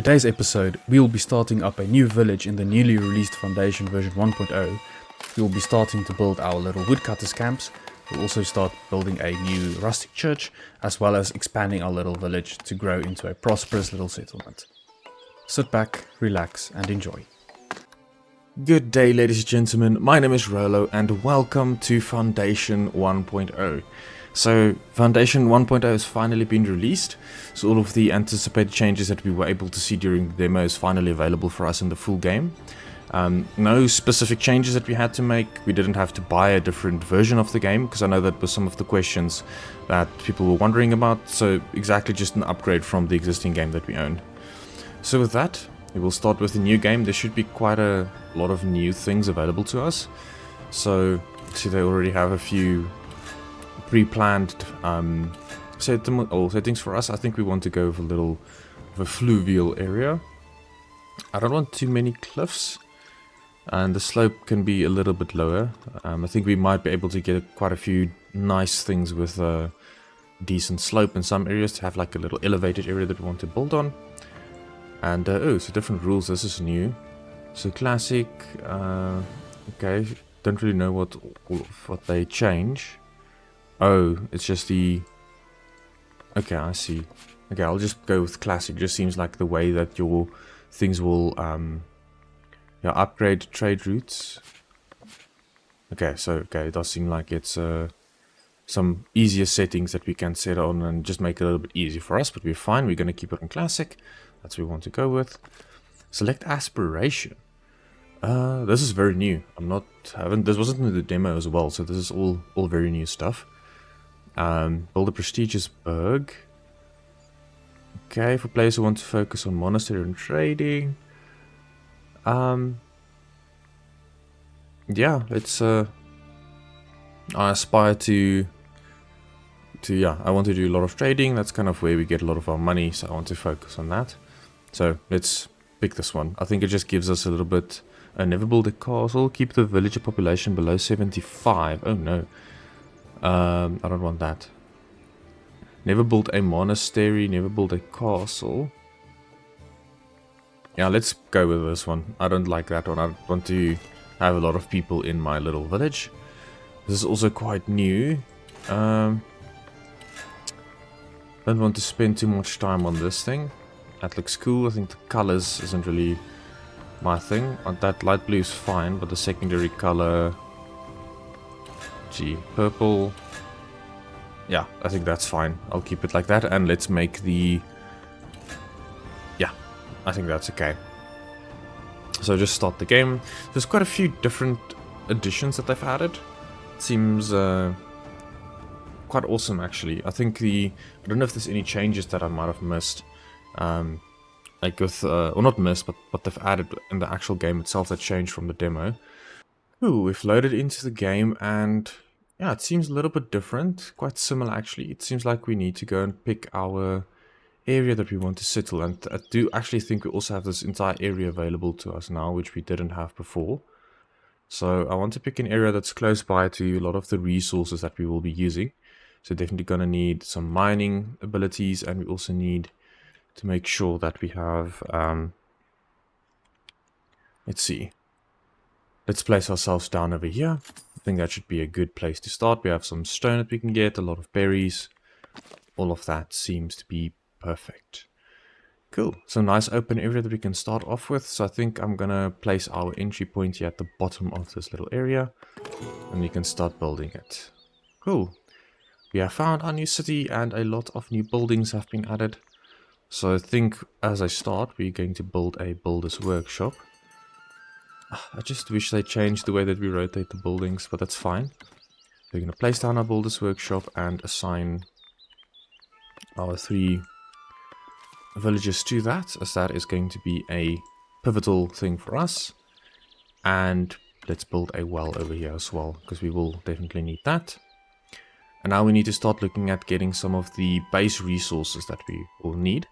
today's episode, we will be starting up a new village in the newly released Foundation version 1.0. We will be starting to build our little woodcutters camps. We'll also start building a new rustic church, as well as expanding our little village to grow into a prosperous little settlement. Sit back, relax, and enjoy. Good day, ladies and gentlemen. My name is Rolo, and welcome to Foundation 1.0. So, Foundation 1.0 has finally been released, so all of the anticipated changes that we were able to see during the demo is finally available for us in the full game. No specific changes that we had to make. We didn't have to buy a different version of the game, because I know that was some of the questions that people were wondering about, so exactly just an upgrade from the existing game that we own. So with that, we will start with the new game. There should be quite a lot of new things available to us. So, see, they already have a few pre-planned settings for us. I think we want to go with a fluvial area. I don't want too many cliffs, and the slope can be a little bit lower. I think we might be able to get quite a few nice things with a decent slope in some areas to have like a little elevated area that we want to build on. And so different rules. This is new. So classic. Okay, don't really know what they change. Oh, it's just the... Okay, I see. Okay, I'll just go with classic. Just seems like the way that your things will upgrade trade routes. Okay, so it does seem like it's some easier settings that we can set on and just make it a little bit easier for us, but we're fine. We're going to keep it on classic. That's what we want to go with. Select aspiration. This is very new. This wasn't in the demo as well, so this is all very new stuff. Build a prestigious burg. Okay, for players who want to focus on monastery and trading. Yeah, it's I aspire to I want to do a lot of trading. That's kind of where we get a lot of our money, so I want to focus on that. So let's pick this one. I think it just gives us a little bit. Never build a castle. Keep the villager population below 75. Oh no. I don't want that. Never build a monastery. Never build a castle. Yeah, let's go with this one. I don't like that one. I want to have a lot of people in my little village. This is also quite new. Don't want to spend too much time on this thing. That looks cool. I think the colors isn't really my thing. That light blue is fine, but the secondary color... purple. Yeah, I think that's fine. I'll keep it like that, and let's make the... Yeah, I think that's okay. So just start the game. There's quite a few different additions that they've added. It seems quite awesome, actually. I think I don't know if there's any changes that I might have missed. Like with... or not missed, but what they've added in the actual game itself that changed from the demo. Ooh, we've loaded into the game, and... Yeah, it seems a little bit different, quite similar actually. It seems like we need to go and pick our area that we want to settle, and I do actually think we also have this entire area available to us now, which we didn't have before. So I want to pick an area that's close by to a lot of the resources that we will be using. So definitely going to need some mining abilities, and we also need to make sure that we have, let's see. Let's place ourselves down over here. I think that should be a good place to start. We have some stone that we can get, a lot of berries. All of that seems to be perfect. Cool. So nice open area that we can start off with. So I think I'm going to place our entry point here at the bottom of this little area. And we can start building it. Cool. We have found our new city, and a lot of new buildings have been added. So I think as I start, we're going to build a builder's workshop. I just wish they changed the way that we rotate the buildings, but that's fine. We're going to place down our builder's workshop and assign our 3 villagers to that, as that is going to be a pivotal thing for us. And let's build a well over here as well, because we will definitely need that. And now we need to start looking at getting some of the base resources that we will need.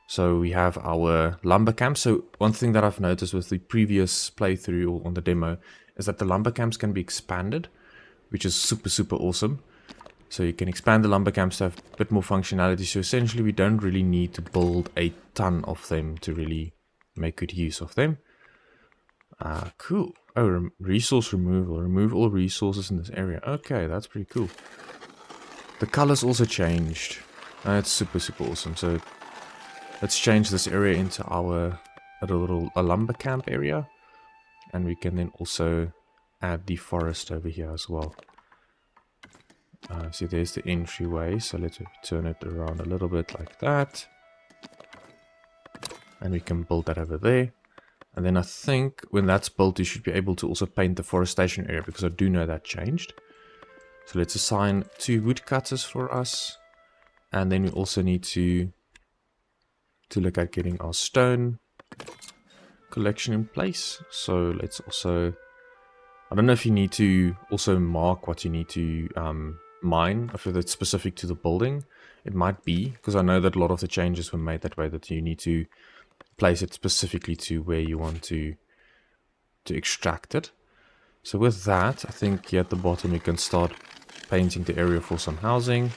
So we have our lumber camp. So one thing that I've noticed with the previous playthrough or on the demo is that the lumber camps can be expanded, which is super awesome. So you can expand the lumber camps to have a bit more functionality. So essentially we don't really need to build a ton of them to really make good use of them. Cool. Oh, resource removal. Remove all resources in this area. Okay, that's pretty cool. The colors also changed. That's super awesome. So let's change this area into our a lumber camp area. And we can then also add the forest over here as well. See, there's the entryway. So let's turn it around a little bit like that. And we can build that over there. And then I think when that's built, you should be able to also paint the forestation area, because I do know that changed. So let's assign 2 woodcutters for us. And then we also need to look at getting our stone collection in place. So let's also, I don't know if you need to also mark what you need to mine, if it's specific to the building. It might be, because I know that a lot of the changes were made that way, that you need to place it specifically to where you want to extract it. So with that, I think here at the bottom we can start painting the area for some housing.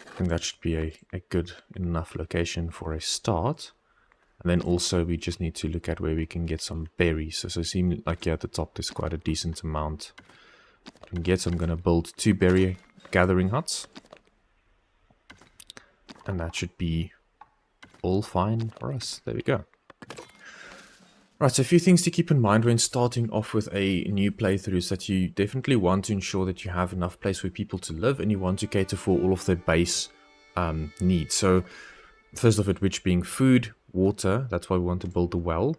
I think that should be a good enough location for a start. And then also we just need to look at where we can get some berries. So it seems like here at the top there's quite a decent amount I can get. So I'm going to build 2 berry gathering huts. And that should be all fine for us. There we go. Right, so a few things to keep in mind when starting off with a new playthrough is that you definitely want to ensure that you have enough place for people to live, and you want to cater for all of their base needs. So first of it, which being food, water. That's why we want to build the well.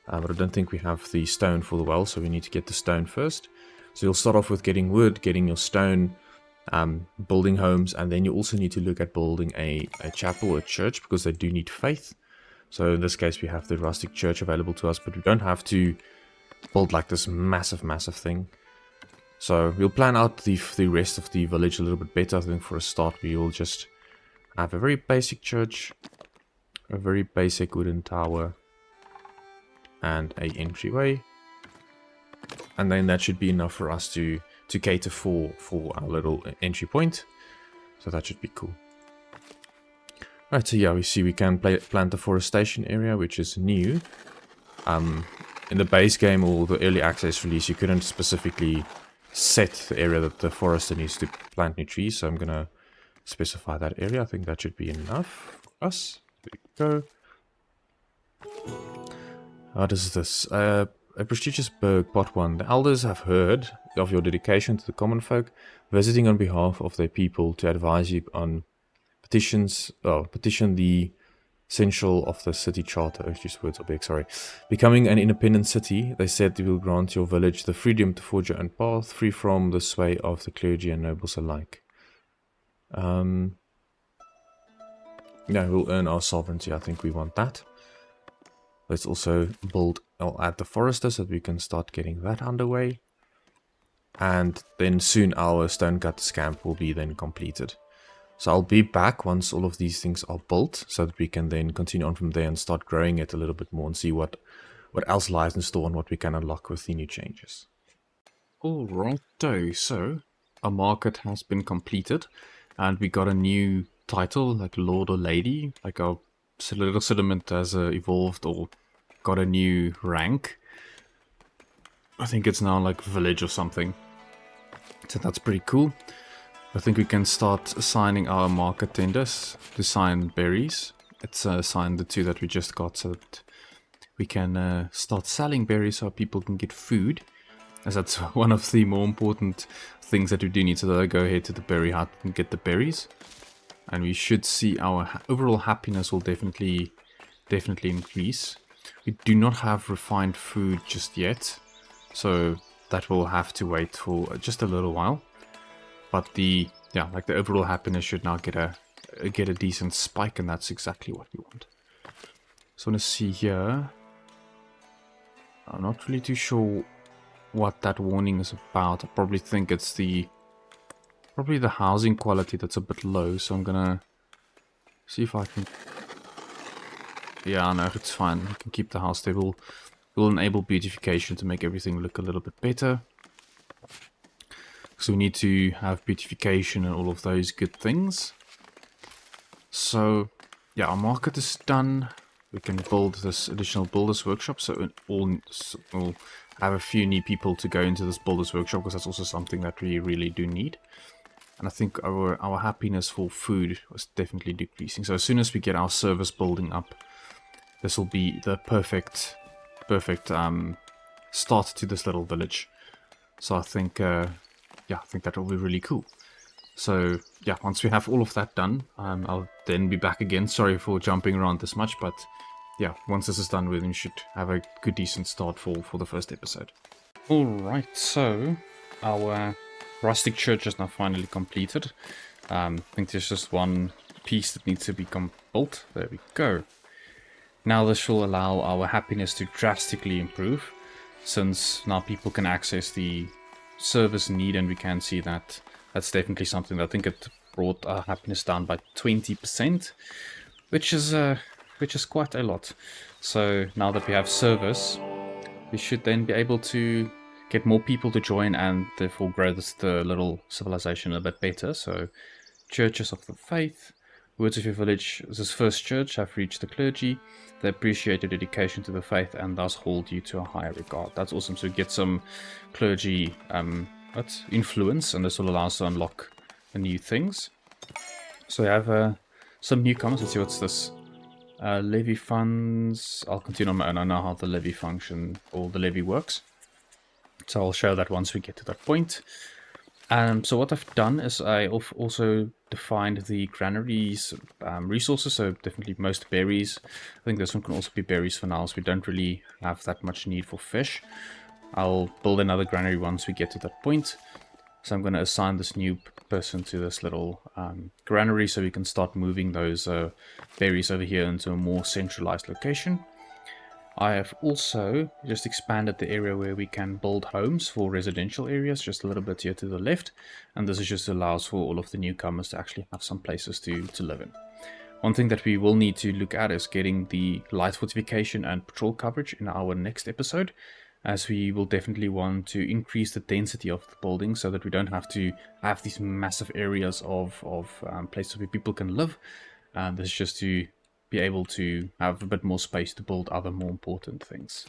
But I don't think we have the stone for the well, so we need to get the stone first. So you'll start off with getting wood, getting your stone, building homes, and then you also need to look at building a chapel or a church, because they do need faith. So in this case we have the rustic church available to us, but we don't have to build like this massive thing. So we'll plan out the rest of the village a little bit better. I think for a start we will just have a very basic church, a very basic wooden tower, and a entryway. And then that should be enough for us to cater for our little entry point. So that should be cool. Right, so yeah, we see we can plant the forestation area, which is new. In the base game or the early access release, you couldn't specifically set the area that the forester needs to plant new trees. So I'm going to specify that area. I think that should be enough for us. There we go. What is this? A prestigious burg, part 1. The elders have heard of your dedication to the common folk, visiting on behalf of their people to advise you on petition the essential of the city charter. Oh, these words are big, sorry. Becoming an independent city, they said they will grant your village the freedom to forge your own path, free from the sway of the clergy and nobles alike. Yeah, we'll earn our sovereignty. I think we want that. Let's also I'll add the forester so that we can start getting that underway. And then soon our stonecutters camp will be then completed. So I'll be back once all of these things are built, so that we can then continue on from there and start growing it a little bit more and see what else lies in store and what we can unlock with the new changes. Alrighto, so our market has been completed and we got a new title, like Lord or Lady. Like our little settlement has evolved or got a new rank. I think it's now like village or something. So that's pretty cool. I think we can start assigning our market tenders to sign berries. Let's assign the 2 that we just got so that we can start selling berries so people can get food. As that's one of the more important things that we do need. So that I go ahead to the berry hut and get the berries. And we should see our overall happiness will definitely increase. We do not have refined food just yet. So that will have to wait for just a little while. But the overall happiness should now get a decent spike, and that's exactly what we want. So I want to see here. I'm not really too sure what that warning is about. I probably think it's probably the housing quality that's a bit low. So I'm gonna see if I can. Yeah, no, it's fine. We can keep the house stable. We'll enable beautification to make everything look a little bit better. because we need to have beautification and all of those good things. So yeah, our market is done. We can build this additional builders workshop, so we'll have a few new people to go into this builders workshop, because that's also something that we really do need. And I think our happiness for food was definitely decreasing. So as soon as we get our service building up, this will be the perfect start to this little village. So I think yeah, I think that will be really cool. So yeah, once we have all of that done, I'll then be back again. Sorry for jumping around this much, but yeah, once this is done, we should have a good decent start for the first episode. Alright, so our rustic church is now finally completed. I think there's just one piece that needs to be built. There we go. Now this will allow our happiness to drastically improve, since now people can access the service need, and we can see that that's definitely something that I think it brought our happiness down by 20%, which is quite a lot. So now that we have service, we should then be able to get more people to join and therefore grow the little civilization a bit better. So churches of the faith, Words of your village, this first church, have reached the clergy. They appreciate your dedication to the faith and thus hold you to a higher regard. That's awesome. So get some clergy influence, and this will allow us to unlock new things. So we have some newcomers. Let's see what's this. Levy funds. I'll continue on my own. I know how the levy function or the levy works. So I'll show that once we get to that point. So what I've done is I also defined the granaries resources, so definitely most berries. I think this one can also be berries for now, so we don't really have that much need for fish. I'll build another granary once we get to that point. So I'm going to assign this new person to this little granary so we can start moving those berries over here into a more centralized location. I have also just expanded the area where we can build homes for residential areas, just a little bit here to the left, and this just allows for all of the newcomers to actually have some places to live in. One thing that we will need to look at is getting the light fortification and patrol coverage in our next episode, as we will definitely want to increase the density of the building so that we don't have to have these massive areas of places where people can live. This is just to be able to have a bit more space to build other more important things.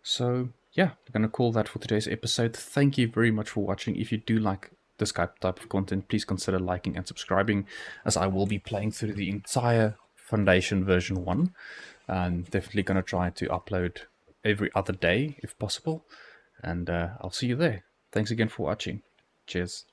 So yeah, we're going to call that for today's episode. Thank you very much for watching. If you do like this type of content, please consider liking and subscribing, as I will be playing through the entire Foundation version 1. And definitely going to try to upload every other day if possible. And I'll see you there. Thanks again for watching. Cheers.